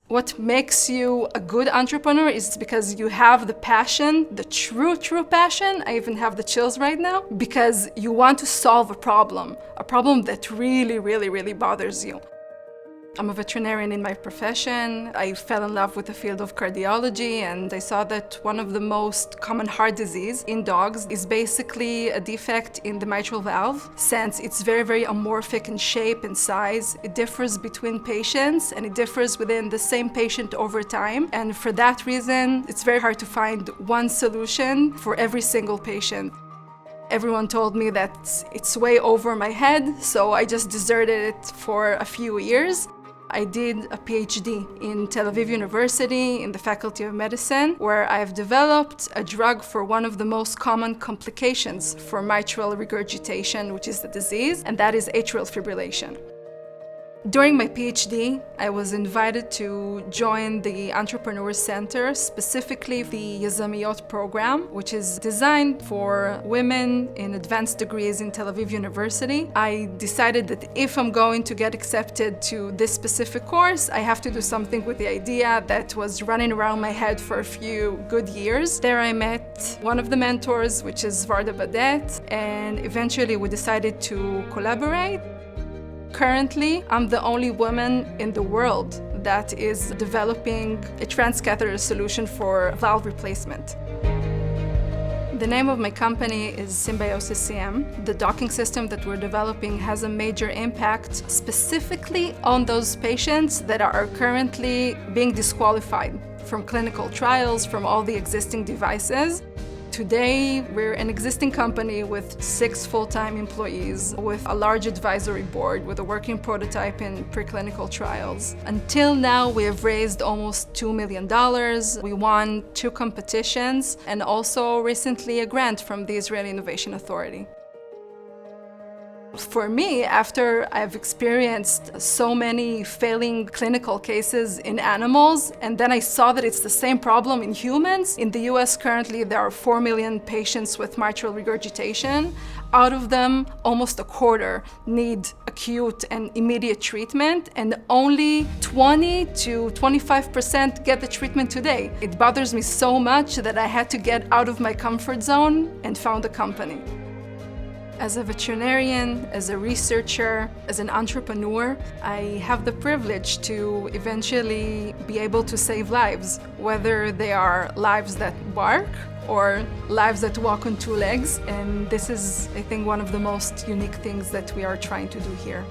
What makes you a good entrepreneur is because you have the passion, the true passion. I even have the chills right now, because you want to solve a problem that really bothers you. I'm a veterinarian in my profession. I fell in love with the field of cardiology, and I saw that one of the most common heart disease in dogs is basically a defect in the mitral valve. Since it's very amorphic in shape and size, it differs between patients and it differs within the same patient over time. And for that reason, it's very hard to find one solution for every single patient. Everyone told me that it's way over my head, so I just deserted it for a few years. I did a PhD in Tel Aviv University in the Faculty of Medicine, where I've developed a drug for one of the most common complications for mitral regurgitation, which is the disease, and that is atrial fibrillation. During my PhD, I was invited to join the Entrepreneur Center, specifically the Yazamiyot program, which is designed for women in advanced degrees in Tel Aviv University. I decided that if I'm going to get accepted to this specific course, I have to do something with the idea that was running around my head for a few good years. There I met one of the mentors, which is Varda Badet, and eventually we decided to collaborate. Currently, I'm the only woman in the world that is developing a transcatheter solution for valve replacement. The name of my company is Symbiosis CM. The docking system that we're developing has a major impact specifically on those patients that are currently being disqualified from clinical trials, from all the existing devices. Today, we're an existing company with 6 full-time employees, with a large advisory board, with a working prototype in preclinical trials. Until now, we have raised almost $2 million. We won 2 competitions and also recently a grant from the Israeli Innovation Authority. For me, after I've experienced so many failing clinical cases in animals, and then I saw that it's the same problem in humans. In the US currently, there are 4 million patients with mitral regurgitation. Out of them, almost a quarter need acute and immediate treatment, and only 20 to 25% get the treatment today. It bothers me so much that I had to get out of my comfort zone and found a company. As a veterinarian, as a researcher, as an entrepreneur, I have the privilege to eventually be able to save lives, whether they are lives that bark or lives that walk on 2 legs. And this is, I think, one of the most unique things that we are trying to do here.